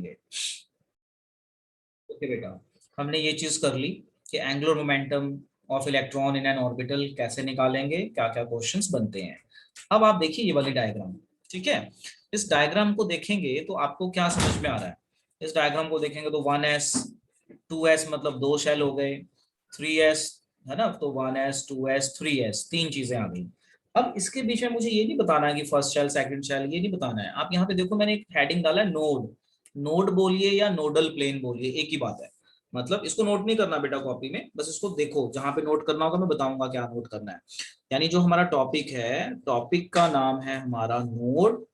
निकालेंगे। ओके बेटा, हमने ये चीज कर ली कि angular momentum of electron in an orbital कैसे निकालेंगे, क्या क्या क्वेश्चंस बनते हैं। अब आप देखिए ये वाली डायग्राम, ठीक है। इस डायग्राम को देखेंगे तो आपको क्या समझ में आ रहा है। इस डायग्राम को देखेंगे तो 1s 2s मतलब 2 शेल हो गए, 3s है ना, तो 1s 2s 3s 3 चीजें आ गई। अब इसके बीच में मुझे ये नहीं बताना है कि फर्स्ट शेल सेकंड शेल, ये नहीं बताना है। आप यहाँ पे देखो मैंने एक हेडिंग डाला है नोड। नोड बोलिए या नोडल प्लेन बोलिए, एक ही बात है। मतलब इसको नोट नहीं करना बेटा कॉपी में, बस इसको देखो, जहां पे नोट करना होगा मैं बताऊंगा क्या नोट करना है। यानी जो हमारा टॉपिक है, टॉपिक का नाम है हमारा नोड।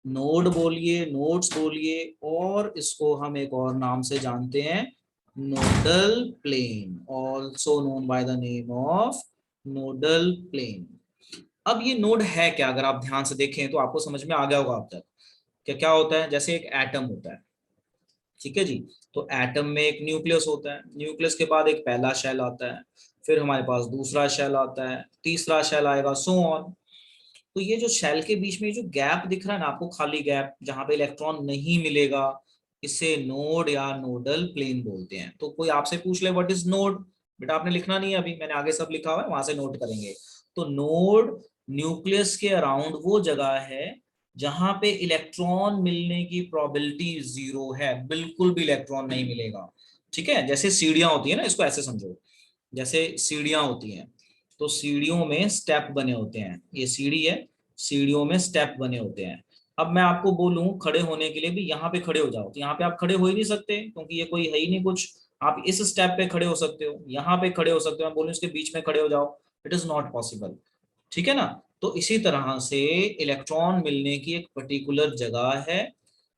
नोड बोलिए, नोड्स बोलिए, और इसको हम एक और नाम से जानते हैं, nodal plane, also known by the name of nodal plane. अब ये नोड है क्या, अगर आप ध्यान से देखें तो आपको समझ में आ गया होगा अब तक। क्या क्या होता है, जैसे एक एटम होता है, ठीक है जी। तो एटम में एक न्यूक्लियस होता है, न्यूक्लियस के बाद एक पहला शेल आता है, फिर हमारे पास दूसरा शेल आता है, तीसरा शेल आएगा, सो ऑन। तो ये जो शेल के बीच में जो गैप दिख रहा है ना आपको, खाली गैप जहां पे इलेक्ट्रॉन नहीं मिलेगा, इसे नोड या नोडल प्लेन बोलते हैं। तो कोई आपसे पूछ ले व्हाट इज नोड, बेटा आपने लिखना नहीं है अभी, मैंने आगे सब लिखा हुआ है, वहां से नोट करेंगे। तो नोड न्यूक्लियस के अराउंड वो जगह है जहां पे इलेक्ट्रॉन मिलने की प्रोबेबिलिटी 0 है, बिल्कुल भी इलेक्ट्रॉन नहीं मिलेगा। ठीक है, जैसे सीढ़ियां होती है ना, इसको ऐसे समझो, जैसे सीढ़ियां होती हैं, तो सीढ़ियों में स्टेप बने होते हैं, ये सीढ़ी है, सीढ़ियों में स्टेप बने होते हैं। अब मैं आपको बोलूं खड़े होने के लिए भी यहाँ पे खड़े हो जाओ, तो यहाँ पे आप खड़े हो ही नहीं सकते क्योंकि ये कोई है ही नहीं कुछ। आप इस स्टेप पे खड़े हो सकते हो, यहाँ पे खड़े हो सकते हो, मैं बोलूं इसके बीच में खड़े हो जाओ, इट इज नॉट पॉसिबल। ठीक है ना। तो इसी तरह से इलेक्ट्रॉन मिलने की एक पर्टिकुलर जगह है,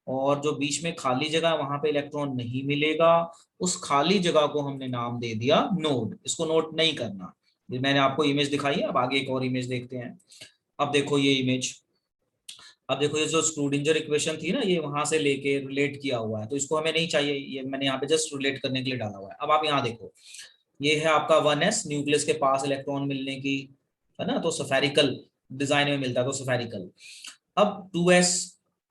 और जो बीच में खाली जगह है वहां पे इलेक्ट्रॉन नहीं मिलेगा, उस खाली जगह को हमने नाम दे दिया नोड। इसको नोट नहीं करना। ये मैंने आपको इमेज दिखाई है, अब आगे एक और इमेज देखते हैं। अब देखो ये इमेज, अब देखो ये जो स्क्रूडिंजर इक्वेशन थी ना, ये वहां से लेके रिलेट किया हुआ है, तो इसको हमें नहीं चाहिए, ये मैंने यहाँ पे जस्ट रिलेट करने के लिए डाला हुआ है। अब आप यहाँ देखो, ये है आपका 1s, न्यूक्लियस के पास इलेक्ट्रॉन मिलने की, है ना, तो सफेरिकल डिजाइन में मिलता है, तो सफेरिकल। अब 2s,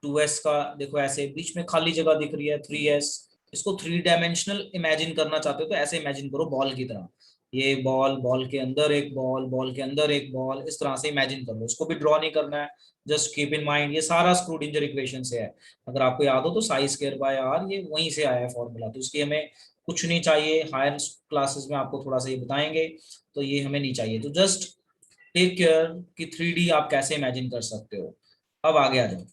2s का देखो ऐसे बीच में खाली जगह दिख रही है, 3s, इसको 3 डायमेंशनल इमेजिन करना चाहते हो तो ऐसे इमेजिन करो बॉल की तरह, ये बॉल, बॉल के अंदर एक बॉल, बॉल के अंदर एक बॉल, इस तरह से इमेजिन कर लो। इसको भी ड्रॉ नहीं करना है, जस्ट कीप इन माइंड ये सारा स्क्रूडिंजर इक्वेशन से है। अगर आपको याद हो तो साई स्क्वायर बाय आर ये वहीं से आया है फॉर्मूला, तो इसकी हमें कुछ नहीं चाहिए, हायर क्लासेस में आपको थोड़ा सा ये बताएंगे, तो ये हमें नहीं चाहिए। तो जस्ट टेक केयर कि 3D आप कैसे इमेजिन कर सकते हो। अब आगे आ जाओ,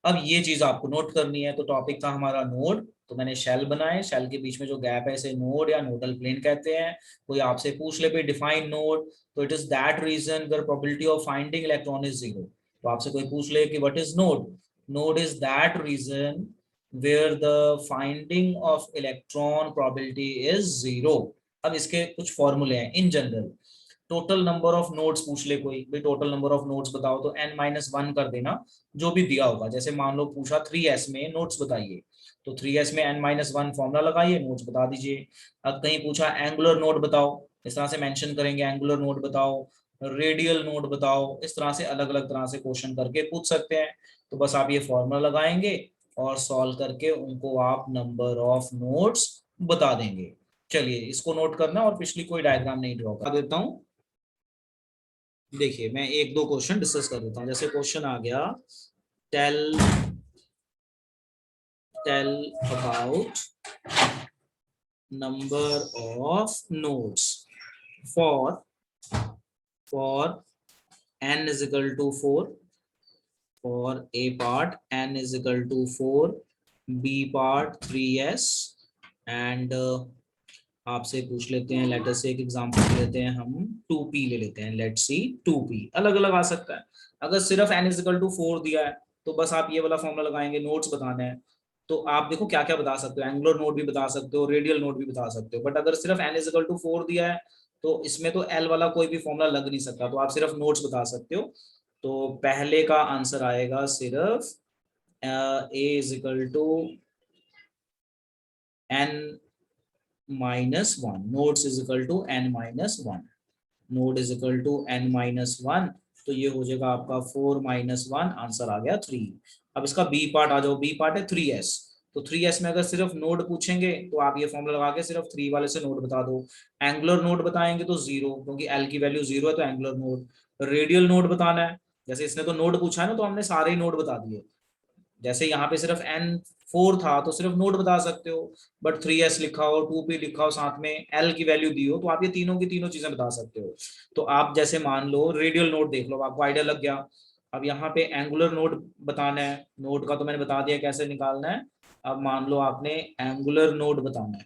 अब ये चीज आपको नोट करनी है। तो टॉपिक था हमारा नोड, तो मैंने शेल बनाए, शेल के बीच में जो गैप है इसे नोड या नोडल प्लेन कहते हैं। कोई आपसे पूछ ले पे डिफाइन नोड, तो it is that region where probability of finding electron is 0। तो आपसे कोई पूछ ले कि what is node, node is that region where the finding of electron probability is 0। अब इसके कुछ फॉर्मूले हैं in general. Total number of nodes पूछ ले कोई, भाई टोटल नंबर ऑफ नोड्स बताओ, तो n-1 कर देना जो भी दिया होगा। जैसे मान लो पूछा 3s में नोड्स बताइए, तो 3s में n-1 फॉर्मूला लगाइए, नोड्स बता दीजिए। अब कहीं पूछा एंगुलर नोड बताओ, इस तरह से मेंशन करेंगे, एंगुलर नोड बताओ, रेडियल नोड बताओ, इस तरह से अलग अलग तरह से क्वेश्चन करके पूछ सकते हैं। तो बस आप ये फॉर्मूला लगाएंगे और सॉल्व करके उनको आप नंबर ऑफ नोड्स बता देंगे। चलिए इसको नोट करना, और पिछली कोई डायग्राम नहीं ड्रॉ कर देता हूँ। देखिए मैं एक दो क्वेश्चन डिस्कस कर देता हूँ। जैसे क्वेश्चन आ गया, tell tell about number of nodes for n is equal to 4, for a part n is equal to 4, b part 3s, and आपसे पूछ लेते हैं, लेटर से एक एग्जांपल लेते हैं हम, 2p ले लेते हैं, लेट्स सी 2p। अलग अलग आ सकता है। अगर सिर्फ n इज इक्वल टू 4 दिया है तो बस आप ये वाला फॉर्मूला लगाएंगे, नोड्स बताना है। तो आप देखो क्या क्या बता सकते हो, एंगुलर नोड भी बता सकते हो, रेडियल नोड भी बता सकते हो। बट अगर सिर्फ n इज इक्वल टू 4 दिया है तो इसमें तो l वाला कोई भी फॉर्मूला लग नहीं सकता, तो आप सिर्फ नोड्स बता सकते हो। तो पहले का आंसर आएगा सिर्फ a is equal to n-1, nodes is equal to n-1, node is equal to n-1, तो ये हो जाएगा आपका 4 - 1, आंसर आ गया 3। अब इसका बी पार्ट आ जाओ, बी पार्ट है 3s, तो 3s में अगर सिर्फ नोड पूछेंगे तो आप ये फॉर्मूला लगा के सिर्फ 3 वाले से नोड बता दो। एंगुलर नोड बताएंगे तो 0, क्योंकि एल की वैल्यू 0 है तो एंगुलर नोड। रेडियल नोड बताना है, जैसे इसने तो नोड पूछा है ना, तो हमने सारे ही नोड बता दिए। जैसे यहाँ पे सिर्फ N4 था तो सिर्फ नोड बता सकते हो, बट 3s लिखा हो, 2p लिखा हो, साथ में L की वैल्यू दी हो, तो आप ये तीनों की तीनों चीजें बता सकते हो। तो आप जैसे मान लो रेडियल नोड देख लो, आपको आइडिया लग गया। अब यहाँ पे एंगुलर नोड बताना है, नोड का तो मैंने बता दिया कैसे निकालना है। अब मान लो आपने एंगुलर नोड बताना है,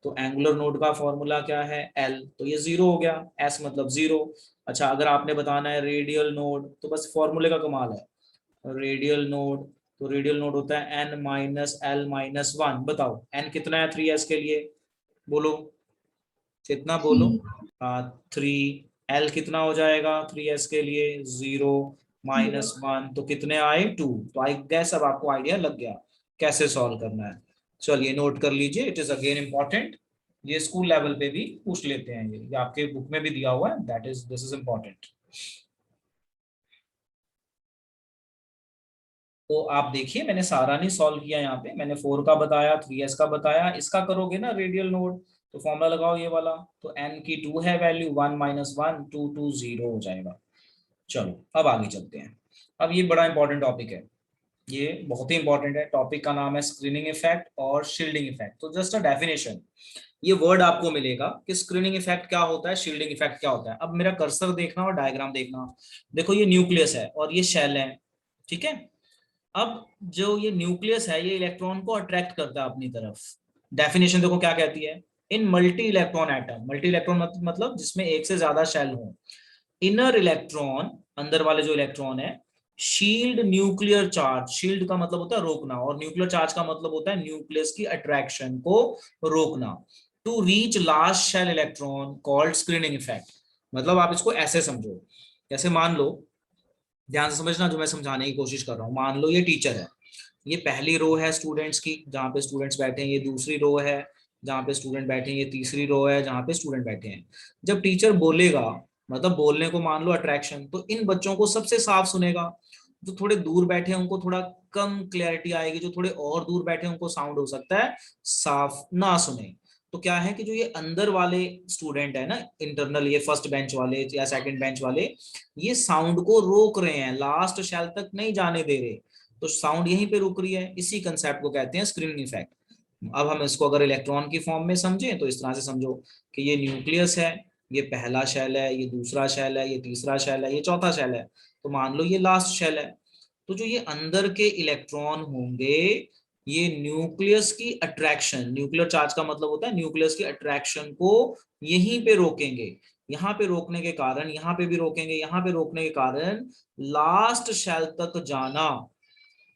तो एंगुलर नोड का फॉर्मूला क्या है, L, तो ये 0 हो गया, S मतलब 0। अच्छा, अगर आपने बताना है रेडियल नोड, तो बस फॉर्मूले का कमाल है। रेडियल नोड, तो रेडियल नोड होता है n minus L minus one. बताओ n कितना है 3s के लिए, बोलो कितना, बोलो। 3। l कितना हो जाएगा 3s के लिए, 0 माइनस वन, तो कितने आए 2। तो आई गैस अब आपको आइडिया लग गया कैसे सॉल्व करना है। चलिए नोट कर लीजिए, इट इज अगेन इंपॉर्टेंट। ये स्कूल लेवल पे भी पूछ लेते हैं, ये आपके बुक में भी दिया हुआ है, that is this is important. तो आप देखिए मैंने सारा नहीं सॉल्व किया, यहाँ पे मैंने 4 का बताया, 3s का बताया, इसका करोगे ना रेडियल नोड, तो फॉर्मूला लगाओ ये वाला। तो n की 2 है वैल्यू, 1 माइनस वन, 2 2 0 हो जाएगा। चलो अब आगे चलते हैं। अब ये बड़ा इंपॉर्टेंट टॉपिक है, ये बहुत ही इंपॉर्टेंट है। टॉपिक का नाम है स्क्रीनिंग इफेक्ट और शील्डिंग इफेक्ट। तो जस्ट अ डेफिनेशन, ये वर्ड आपको मिलेगा कि स्क्रीनिंग इफेक्ट क्या होता है, शील्डिंग इफेक्ट क्या होता है। अब मेरा कर्सर देखना और डायग्राम देखना। देखो ये न्यूक्लियस है और ये शेल है, ठीक है। अब जो ये न्यूक्लियस है, ये इलेक्ट्रॉन को अट्रैक्ट करता है अपनी तरफ। डेफिनेशन देखो क्या कहती है, in multi electron atom, multi electron मतलब जिसमें एक से ज्यादा शेल हो। इनर इलेक्ट्रॉन, अंदर वाले जो इलेक्ट्रॉन है, शील्ड न्यूक्लियर चार्ज, शील्ड का मतलब होता है रोकना, और न्यूक्लियर चार्ज का मतलब होता है न्यूक्लियस की अट्रैक्शन को रोकना, to reach last shell electron called screening effect. मतलब आप इसको ऐसे समझो, जैसे मान लो, ध्यान से समझना जो मैं समझाने की कोशिश कर रहा हूँ। मान लो ये टीचर है, ये पहली रो है स्टूडेंट्स की जहाँ पे स्टूडेंट्स बैठे हैं, ये दूसरी रो है जहाँ पे स्टूडेंट बैठे हैं, ये तीसरी रो है जहाँ पे स्टूडेंट बैठे हैं। जब टीचर बोलेगा, मतलब बोलने को मान लो अट्रैक्शन, तो इन बच्चों को सबसे साफ सुनेगा। जो थोड़े दूर बैठे हैं उनको थोड़ा कम क्लैरिटी आएगी, जो थोड़े और दूर बैठे हैं उनको साउंड हो सकता है साफ ना सुने। तो क्या है कि जो ये अंदर वाले स्टूडेंट है ना, इंटरनल, ये फर्स्ट बेंच वाले या सेकंड बेंच वाले, ये साउंड को रोक रहे हैं, लास्ट शैल तक नहीं जाने दे रहे। तो साउंड यहीं पे रुक रही है, इसी कंसेप्ट को कहते हैं स्क्रीनिंग इफेक्ट। अब हम इसको अगर इलेक्ट्रॉन की फॉर्म में समझें तो इस तरह से समझो कि ये न्यूक्लियस है, ये पहला शेल है, ये दूसरा शेल है, ये तीसरा शेल है, ये चौथा शेल है, तो मान लो ये लास्ट शेल है। तो जो ये अंदर के इलेक्ट्रॉन होंगे, ये न्यूक्लियस की अट्रैक्शन, न्यूक्लियर चार्ज का मतलब होता है न्यूक्लियस की अट्रैक्शन को यहीं पे रोकेंगे। यहाँ पे रोकने के कारण, यहाँ पे भी रोकेंगे, यहाँ पे रोकने के कारण लास्ट शेल तक जाना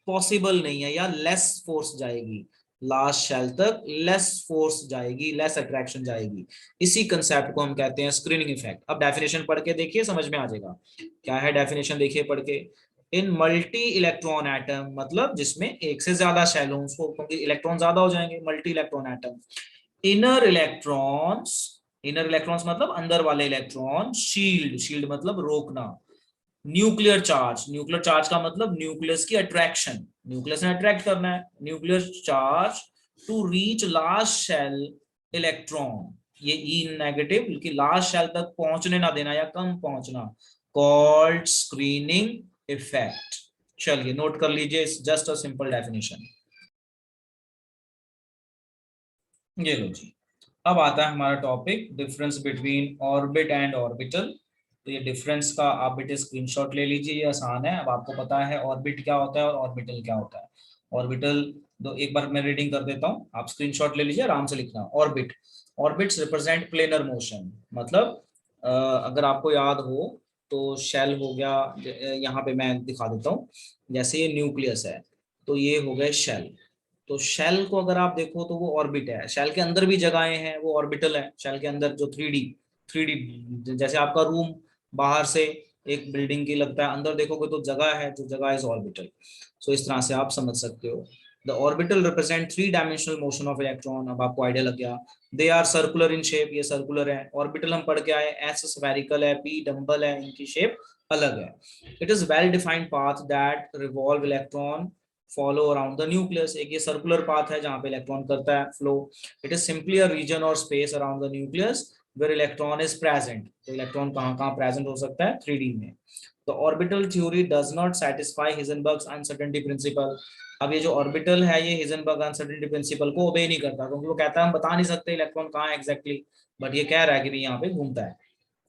पॉसिबल नहीं है, या लेस फोर्स जाएगी, लास्ट शेल तक लेस फोर्स जाएगी, लेस अट्रैक्शन जाएगी। इसी कंसेप्ट को हम कहते हैं स्क्रीनिंग इफेक्ट। अब डेफिनेशन पढ़ के देखिए, समझ में आ जाएगा क्या है डेफिनेशन, देखिए पढ़ के। इन मल्टी इलेक्ट्रॉन एटम, मतलब जिसमें एक से ज्यादा शेल हो उसको, क्योंकि इलेक्ट्रॉन ज्यादा हो जाएंगे, multi electron atom. Inner electrons, inner electrons मतलब अंदर वाले इलेक्ट्रॉन, शील्ड, शील्ड मतलब रोकना, न्यूक्लियर चार्ज, न्यूक्लियर चार्ज का मतलब न्यूक्लियस की अट्रैक्शन, न्यूक्लियस ने अट्रैक्ट करना है, nuclear charge to reach last shell electron, ये ई नेगेटिव कि लास्ट शेल तक पहुंचने ना देना या कम पहुंचना, कॉल्ड स्क्रीनिंग इफेक्ट। चलिए नोट कर लीजिए, जस्ट अ सिंपल डेफिनेशन। ये लो जी, अब आता है हमारा topic difference between orbit and orbital. तो ये डिफरेंस का आप बेटे स्क्रीनशॉट ले लीजिए, ये आसान है। अब आपको पता है ऑर्बिट क्या होता है और ऑर्बिटल क्या होता है। ऑर्बिटल, दो एक बार मैं रीडिंग कर देता हूँ, आप स्क्रीनशॉट ले लीजिए, आराम से लिखना। Orbit, orbits represent planar motion, मतलब अगर आपको याद हो तो शेल हो गया, यहाँ पे मैं दिखा देता हूँ। जैसे ये न्यूक्लियस है, तो ये हो गए शेल। तो शेल को अगर आप देखो तो वो ऑर्बिट है, शेल के अंदर भी जगहें हैं, वो ऑर्बिटल है। शेल के अंदर जो थ्री डी जैसे आपका रूम बाहर से एक बिल्डिंग की लगता है, अंदर देखोगे तो जगह है, जो जगह इज ऑर्बिटल। सो इस तरह से आप समझ सकते हो। The orbital represent three dimensional motion of electron. अब आपको आइडिया लग गया, they are circular in shape, ये सर्कुलर है। ऑर्बिटल हम पढ़ के आए, एस स्फेरिकल है, पी डंबल है, इनकी शेप अलग है। It is well defined path that revolve electron follow around the nucleus. एक ये circular path है जहाँ पे इलेक्ट्रॉन करता है flow. It is simply a region or space around the nucleus where electron is present. तो इलेक्ट्रॉन कहाँ कहाँ present हो सकता है 3D में. The orbital theory does not satisfy Heisenberg's uncertainty principle. अब ये जो ऑर्बिटल है ये हिजनबर्ग अनसर्टेनिटी प्रिंसिपल को ओबे नहीं करता, क्योंकि वो कहता है हम बता नहीं सकते इलेक्ट्रॉन कहाँ है एग्जैक्टली, बट ये कह रहा है कि भी यहाँ पे घूमता है,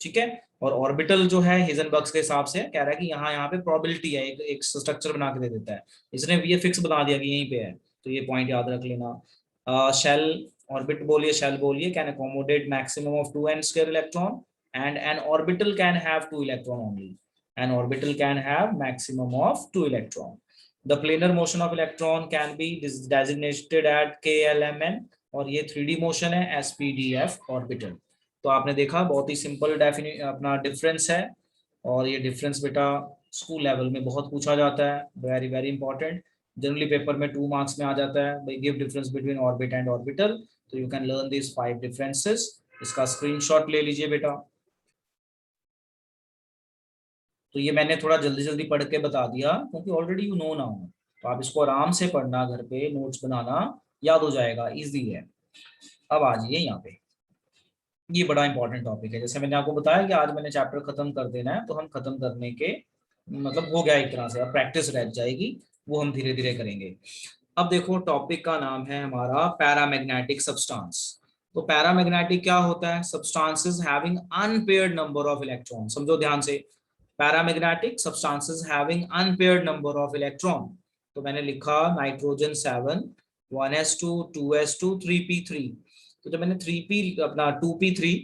ठीक है। और ऑर्बिटल जो है हिजनबर्ग के हिसाब से कह रहा है कि यहाँ पे प्रोबेबिलिटी है, एक स्ट्रक्चर बना के दे देता है, इसने ये फिक्स बता दिया कि यहीं पे है, तो ये पॉइंट याद रख लेना। शेल ऑर्बिट बोलिए, शेल बोलिए, can accommodate maximum of 2n² electron and N orbital can have 2 electron only, N orbital can have maximum of 2 electron. The planar motion of electron can be designated at KLMN, और ये 3D motion है SPDF orbital. तो आपने देखा बहुत ही simple अपना difference है, और ये डिफरेंस बेटा स्कूल लेवल में बहुत पूछा जाता है, very very important. Generally paper में 2 मार्क्स में आ जाता है, भाई give difference between orbit and orbital, तो you can learn this 5 differences. इसका स्क्रीनशॉट ले लीजिए बेटा। तो ये मैंने थोड़ा जल्दी जल्दी पढ़ के बता दिया क्योंकि ऑलरेडी यू नो नाउ, तो आप इसको आराम से पढ़ना, घर पे नोट्स बनाना, याद हो जाएगा, इजी है। अब आ जाइए यहाँ पे, ये बड़ा इंपॉर्टेंट टॉपिक है। जैसे मैंने आपको बताया कि आज मैंने चैप्टर खत्म कर देना है, तो हम खत्म करने के मतलब हो गया एक तरह से, अब प्रैक्टिस रह जाएगी, वो हम धीरे धीरे करेंगे। अब देखो टॉपिक का नाम है हमारा पैरामैग्नेटिक सब्सटेंस। तो पैरामैग्नेटिक क्या होता है? Substances having unpaired number of electron. समझो ध्यान से, paramagnetic substances having unpaired number of electron. तो मैंने लिखा नाइट्रोजन 7, 1s2, 2s2, 3p3। तो जब मैंने 3p अपना 2p3,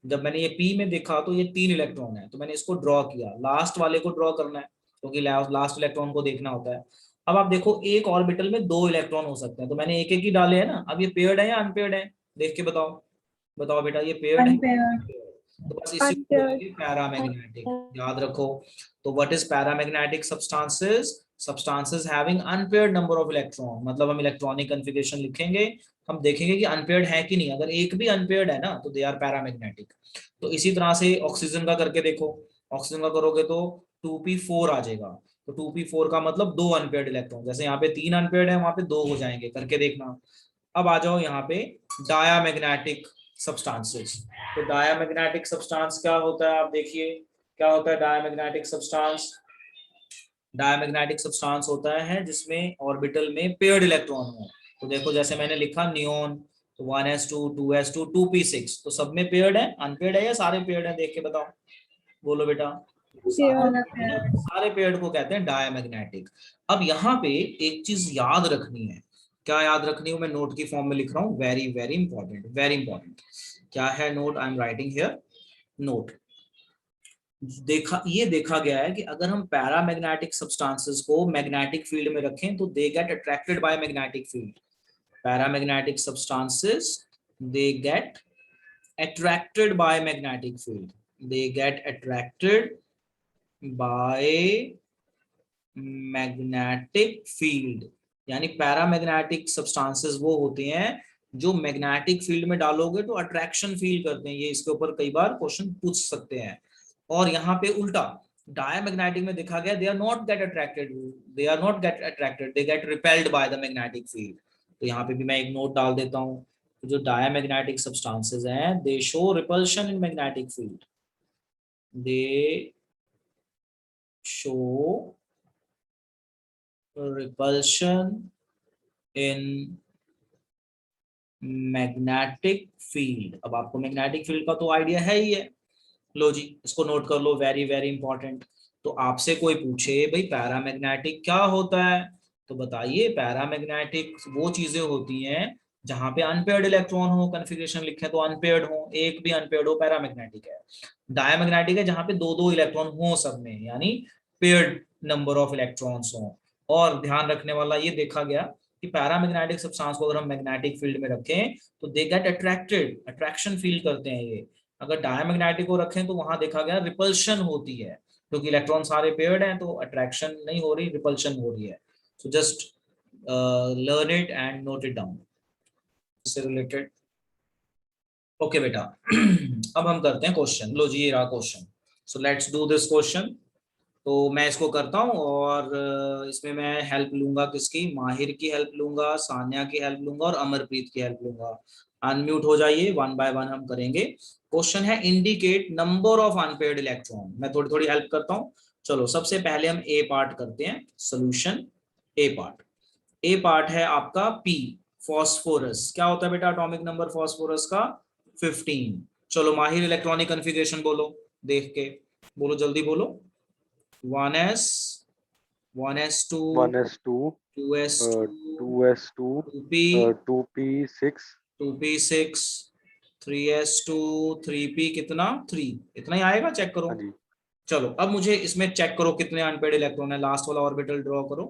जब मैंने ये p में देखा तो ये 3 इलेक्ट्रॉन है, तो मैंने इसको ड्रॉ किया, लास्ट वाले को ड्रॉ करना है क्योंकि लास्ट इलेक्ट्रॉन को देखना होता है। अब आप देखो एक ऑर्बिटल में 2 इलेक्ट्रॉन हो सकते हैं, तो मैंने एक एक ही डाले हैं ना। अब ये पेयर्ड है या अनपेयर्ड है, देख के बताओ, बताओ बेटा, ये पेयर्ड है, तो बस इसी को बोलेंगे पैरामैग्नेटिक, याद रखो। तो what is paramagnetic substances? Substances having unpaired number of electron, मतलब हम इलेक्ट्रॉनिक कॉन्फ़िगरेशन लिखेंगे, हम देखेंगे कि अनपेयर्ड है कि नहीं, अगर एक भी अनपेयर्ड है ना तो दे आर पैरामैग्नेटिक। तो इसी तरह से ऑक्सीजन का करके देखो, ऑक्सीजन का करोगे तो 2p4 आ जाएगा, तो 2p4 का मतलब 2 अनपेयर्ड इलेक्ट्रॉन, जैसे यहाँ पे 3 अनपेयर्ड है वहां पे 2 हो जाएंगे, करके देखना। अब आ जाओ यहाँ पे डायामैग्नेटिक सब्सटेंसेस। तो डायामैग्नेटिक सब्सटेंस क्या होता है, आप देखिए क्या होता है डायामैग्नेटिक सब्सटेंस। डायामैग्नेटिक सब्सटेंस होता है जिसमें ऑर्बिटल में पेयर्ड इलेक्ट्रॉन हो। तो देखो जैसे मैंने लिखा नियोन, तो 1s2, 2s2, 2p6, तो सब में पेयर्ड है, अनपेयर्ड है या सारे पेयर्ड है, देख के बताओ, बोलो बेटा। सारे पेयर्ड को कहते हैं डायामैग्नेटिक। अब यहाँ पे एक चीज याद रखनी है, क्या याद रखनी है, मैं नोट की फॉर्म में लिख रहा हूँ, very very important, very important. क्या है note, I am writing here note. देखा गया है कि अगर हम पैरामैग्नेटिक सब्सटेंसेस को मैग्नेटिक फील्ड में रखें तो they get attracted by magnetic field. Paramagnetic substances they get attracted by magnetic field, they get attracted by magnetic field। यानी पैरामैग्नेटिक सब्सटेंसेस वो होते हैं जो मैग्नेटिक फील्ड में डालोगे तो अट्रैक्शन फील करते हैं, ये इसके ऊपर कई बार क्वेश्चन पूछ सकते हैं। और यहाँ पे उल्टा डायमैग्नेटिक में देखा गया, they are not get attracted, they are not get attracted, they get repelled by the magnetic field. तो यहाँ पे भी मैं एक नोट डाल देता हूँ, जो डायमैग्नेटिक सब्सटेंसेस हैं दे show repulsion in magnetic field, they show repulsion in magnetic field. अब आपको मैग्नेटिक फील्ड का तो आइडिया है ही है, लो जी इसको नोट कर लो, वेरी वेरी इंपॉर्टेंट। तो आपसे कोई पूछे भाई पैरामैग्नेटिक क्या होता है, तो बताइए पैरामैग्नेटिक वो चीजें होती हैं जहां पे अनपेयर्ड इलेक्ट्रॉन हो, कॉन्फ़िगरेशन लिखे तो अनपेयर्ड हो, एक भी अनपेयर्ड हो पैरामैग्नेटिक है। डायमैग्नेटिक है जहां पे 2-2 इलेक्ट्रॉन हो सब में, यानी पेयर्ड नंबर ऑफ इलेक्ट्रॉन्स हो। और ध्यान रखने वाला ये देखा गया कि पैरामैग्नेटिक सब्सटेंस को अगर हम मैग्नेटिक फील्ड में रखें तो they get attracted, attraction feel करते हैं ये। अगर डायमैग्नेटिक को रखें तो वहां देखा गया रिपल्शन होती है, क्योंकि इलेक्ट्रॉन सारे पेयर्ड हैं तो अट्रैक्शन नहीं हो रही, रिपल्शन हो रही है। So just learn it and note it down से रिलेटेड। ओके बेटा अब हम करते हैं क्वेश्चन। लो जी ये रहा question, so let's do this question. तो मैं इसको करता हूँ और इसमें मैं हेल्प लूंगा किसकी, माहिर की हेल्प लूंगा, सान्या की हेल्प लूंगा और अमरप्रीत की हेल्प लूंगा। अनम्यूट हो जाइए, वन बाय वन हम करेंगे। क्वेश्चन है indicate number of unpaired electron. मैं थोड़ी थोड़ी हेल्प करता हूँ। चलो सबसे पहले हम ए पार्ट करते हैं, सोल्यूशन। ए पार्ट, ए पार्ट है आपका पी, फॉस्फोरस। क्या होता है बेटा एटॉमिक नंबर फॉस्फोरस का? 15। चलो माहिर इलेक्ट्रॉनिक कन्फिग्रेशन बोलो, देख के बोलो, जल्दी बोलो। 1s, 1s2, 1s2, 2s2, 2s2, 2p, 2p6, 2p6, 3s2, 3p कितना 3, इतना ही आएगा, चेक करो। हाँ जी। चलो अब मुझे इसमें चेक करो कितने अनपेड इलेक्ट्रॉन है, लास्ट वाला ऑर्बिटल ड्रॉ करो।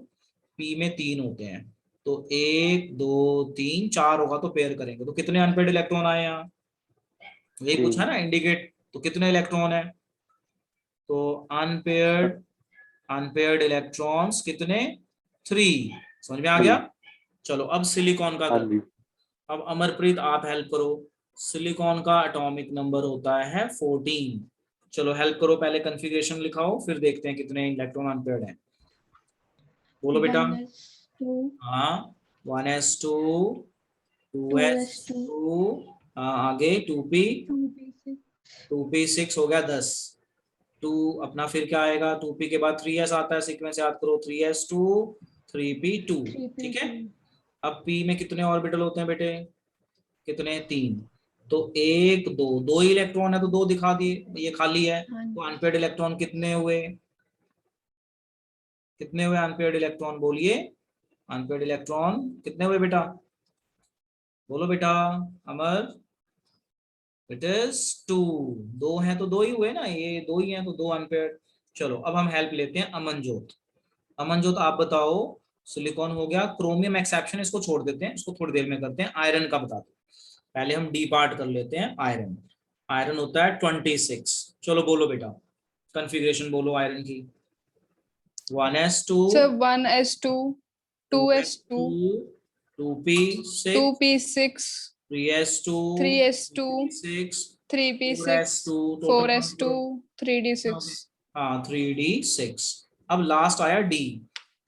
पी में 3 होते हैं, तो 1 2 3 4 होगा तो पेयर करेंगे, तो कितने अनपेड इलेक्ट्रॉन आए यहाँ? यही पूछा 3। है ना, इंडिकेट, तो कितने इलेक्ट्रॉन है? तो अनपेयर्ड, अनपेयर्ड इलेक्ट्रॉन्स कितने? 3। समझ में आ 3। गया? चलो अब सिलिकॉन का हाँ कर। जी। अब अमरप्रीत आप हेल्प करो। सिलिकॉन का एटॉमिक नंबर होता है 14। चलो हेल्प करो, पहले कॉन्फ़िगरेशन लिखाओ, फिर देखते हैं कितने इलेक्ट्रॉन अनपेयर्ड हैं। बोलो बेटा। 1s2, हाँ, 1s2, 2s2, 2s2, आगे 2p, 2p6, 2p6 हो गया 10। 2 अपना फिर क्या आएगा, 2p के बाद 3s आता है, सीक्वेंस याद करो, 3s2, 3p2। ठीक है। 3p2, अब p में कितने ऑर्बिटल होते हैं बेटे? कितने? 3। तो 1 2, 2 ही इलेक्ट्रॉन है तो 2 दिखा दिए, ये खाली है। हाँ तो अनपेयर्ड इलेक्ट्रॉन कितने हुए? कितने हुए अनपेयर्ड इलेक्ट्रॉन, बोलिए। अनपेयर्ड इलेक्ट्रॉन कितने हुए बेटा? बोलो बेटा। अमर, इट इज 2। 2 हैं तो 2 ही हुए ना, ये 2 ही हैं तो 2 अनपेयर्ड। चलो अब हम हेल्प लेते हैं अमनजोत। अमनजोत आप बताओ, सिलिकॉन हो गया, क्रोमियम एक्सेप्शन इसको छोड़ देते हैं, इसको थोड़ी देर में करते हैं। आयरन का बता दो, पहले हम डी पार्ट कर लेते हैं। आयरन, आयरन होता है 26। चलो बोलो बेटा, कन्फिग्रेशन बोलो आयरन की। 1s2, sir 1s2, 2s2, 2s2, 2p6, 2p6, 3s2, 3s2, 3p6, 3p6, 4s2, total count 4s2, करो। 3d6। हाँ 3d6। अब लास्ट आया डी।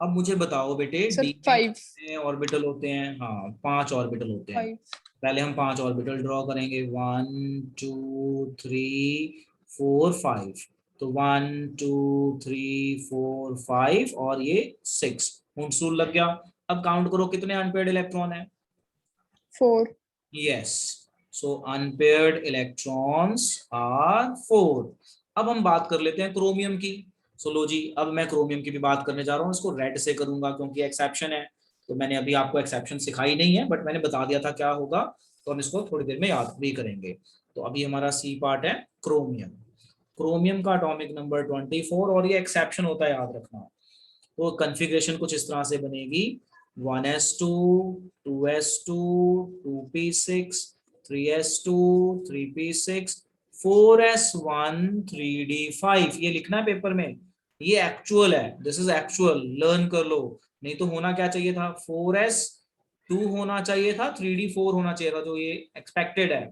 अब मुझे बताओ बेटे, सर डी में 5, कितने ऑर्बिटल होते हैं? हाँ 5 ऑर्बिटल होते हैं। 5। पहले हम 5 ऑर्बिटल ड्रॉ करेंगे, 1 2 3 4 5। तो 1 2 3 4 5 और ये 6, हुंसूल लग गया। अब काउंट करो कितने अनपेयर्ड इलेक्ट्रॉन है? 4। Yes, so unpaired electrons are 4। अब हम बात कर लेते हैं क्रोमियम की। सो लो जी, अब मैं क्रोमियम की भी बात करने जा रहा हूँ, इसको रेड से करूंगा क्योंकि एक्सेप्शन है। तो मैंने अभी आपको एक्सेप्शन सिखाई नहीं है, बट मैंने बता दिया था क्या होगा, तो हम इसको थोड़ी देर में याद भी करेंगे। तो अभी हमारा सी पार्ट है क्रोमियम। क्रोमियम का एटॉमिक नंबर 24 और ये एक्सेप्शन होता है, याद रखना। तो कन्फिग्रेशन कुछ इस तरह से बनेगी, 1s2, 2s2, 2p6, 3s2, 3p6, 4s1, 3d5। ये लिखना है पेपर में, ये एक्चुअल है, दिस इज एक्चुअल, लर्न कर लो। नहीं तो होना क्या चाहिए था, 4s2 होना चाहिए था, 3d4 होना चाहिए था, जो ये एक्सपेक्टेड है,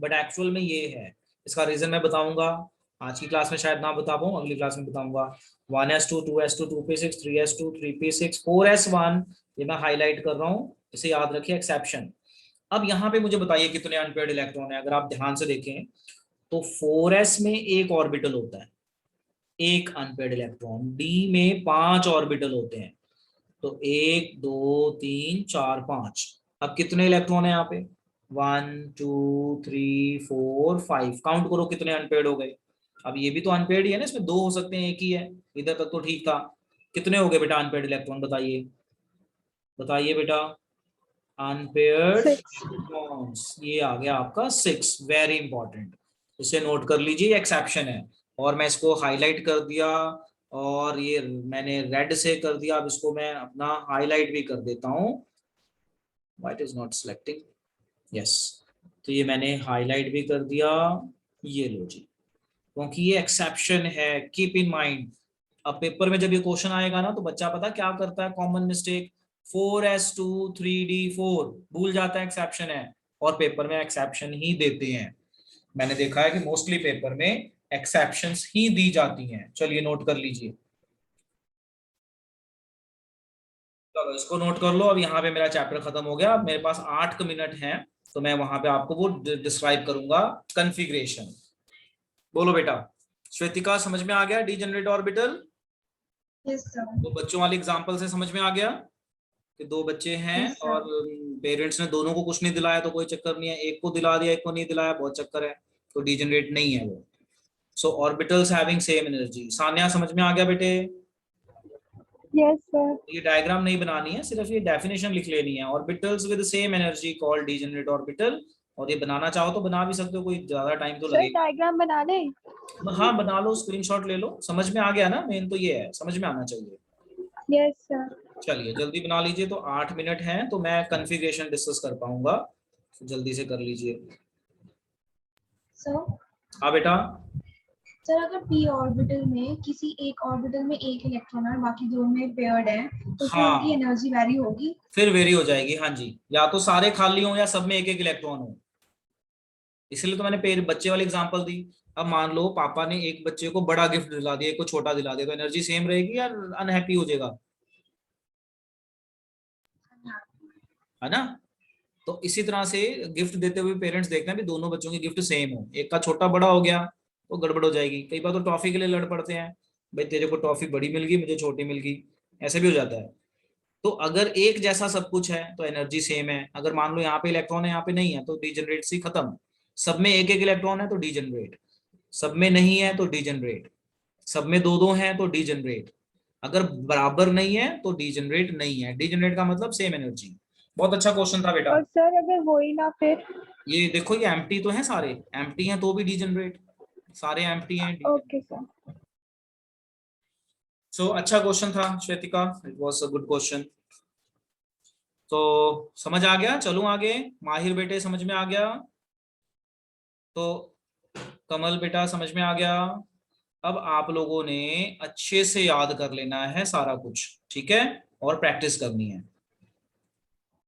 बट एक्चुअल में ये है। इसका रीजन मैं बताऊंगा, आज की क्लास में शायद ना बता पाऊँ, अगली क्लास में बताऊंगा। 1s2, 2s2, 2p6, 3s2, 3p6, 4s1, ये मैं हाईलाइट कर रहा हूँ, इसे याद रखिए, एक्सेप्शन। अब यहाँ पे मुझे बताइए कितने अनपेयर्ड इलेक्ट्रॉन है। अगर आप ध्यान से देखें तो 4s में एक ऑर्बिटल होता है, एक अनपेयर्ड इलेक्ट्रॉन। डी में 5 ऑर्बिटल होते हैं, तो 1 2 3 4 5। अब कितने इलेक्ट्रॉन है यहाँ पे? 1 2 3 4 5। काउंट करो कितने अनपेयर्ड हो गए। अब ये भी तो अनपेयर्ड ही है ना, इसमें 2 हो सकते हैं, एक ही है, इधर तक तो ठीक था। कितने हो गए बेटा अनपेयर्ड इलेक्ट्रॉन, बताइए, बताइए बेटा। अनपेयर्ड 6। इलेक्ट्रॉन्स, ये आ गया आपका 6, वेरी इंपॉर्टेंट। इसे नोट कर लीजिए, एक्सेप्शन है। और मैं इसको हाईलाइट कर दिया, और ये मैंने रेड से कर दिया। अब इसको मैं अपना हाईलाइट भी कर देता हूँ, white is not selecting, yes. तो ये मैंने हाईलाइट भी कर दिया, ये लो जी, क्योंकि ये एक्सेप्शन है, कीप इन माइंड। अब पेपर में जब ये क्वेश्चन आएगा ना, तो बच्चा पता क्या करता है, कॉमन मिस्टेक, 4s2, 3d4 भूल जाता है एक्सेप्शन है, और पेपर में एक्सेप्शन ही देते हैं। मैंने देखा है कि मोस्टली पेपर में एक्सेप्शंस ही दी जाती हैं। चलिए नोट कर लीजिए, चलो इसको नोट कर लो। अब यहाँ पे मेरा चैप्टर खत्म हो गया। अब मेरे पास 8 मिनट हैं, तो मैं वहां पे आपको वो डिस्क्राइब करूंगा कन्फिग्रेशन। बोलो बेटा, श्वेतिका समझ में आ गया डीजेनरेट ऑर्बिटल? Yes sir. तो बच्चों वाले एग्जांपल से समझ में आ गया कि दो बच्चे हैं Yes, sir. और पेरेंट्स ने दोनों को कुछ नहीं दिलाया तो कोई चक्कर नहीं है, एक को दिला दिया एक को नहीं दिलाया बहुत चक्कर है, तो डीजेनरेट नहीं है वो। So orbitals having same energy. Sanya समझ में आ गया बेटे? Yes, sir. ये डायग्राम नहीं बनानी है, सिर्फ ये डेफिनेशन लिख लेनी है। Orbitals with same energy called degenerate orbital. और ये बनाना चाहो तो बना भी सकते हो, कोई ज्यादा टाइम तो सर लगेगा। डायग्राम बना ले। हाँ बना लो, स्क्रीनशॉट ले लो। समझ में आ गया ना? मेन तो ये है, समझ में आना चाहिए। Yes, sir. चलिए जल्दी बना लीजिए। तो 8 मिनट हैं तो मैं कॉन्फ़िगरेशन डिस्कस कर पाऊंगा, तो जल्दी से कर लीजिए। सर हाँ बेटा, सर अगर p ऑर्बिटल में किसी एक ऑर्बिटल में एक इलेक्ट्रॉन है और बाकी दो में पेयर्ड है तो क्या हाँ। उनकी एनर्जी वेरी होगी? फिर वेरी हो जाएगी। हाँ जी, या तो सारे खाली हो या सब में एक एक इलेक्ट्रॉन हो। इसलिए तो मैंने बच्चे वाली एग्जांपल दी। अब मान लो पापा ने एक बच्चे को बड़ा गिफ्ट दिला दिया, एक को छोटा दिला दिया, तो एनर्जी सेम रहेगी या अनहैप्पी हो जाएगा? है ना? तो इसी तरह से गिफ्ट देते हुए पेरेंट्स देखते हैं भी दोनों बच्चों की गिफ्ट सेम हो। एक का छोटा बड़ा हो गया तो गड़बड़ हो जाएगी। कई बार तो टॉफी के लिए लड़ पड़ते हैं, भाई तेरे को टॉफी बड़ी मिल गई मुझे छोटी मिल गई, ऐसे भी हो जाता है। तो अगर एक जैसा सब कुछ है तो एनर्जी सेम है। अगर मान लो यहाँ पे इलेक्ट्रॉन है यहाँ पे नहीं है तो डीजनरेट सी खत्म। सब में एक एक इलेक्ट्रॉन है तो डीजनरेट, सब में नहीं है तो डीजनरेट, सब में दो दो हैं तो डीजनरेट, अगर बराबर नहीं है तो डीजनरेट नहीं है। डीजनरेट का मतलब सेम एनर्जी। बहुत अच्छा क्वेश्चन था बेटा। और सर अगर हो ही ना फिर? ये देखो ये एम्प्टी तो है, सारे एम्प्टी हैं तो भी डीजनरेट, सारे एम्प्टी हैं। Okay sir. सो अच्छा क्वेश्चन था Shwetika, it was a good question. तो समझ आ गया? चलूं आगे। माहिर बेटे समझ में आ गया? तो कमल बेटा समझ में आ गया? अब आप लोगों ने अच्छे से याद कर लेना है सारा कुछ, ठीक है, और प्रैक्टिस करनी है।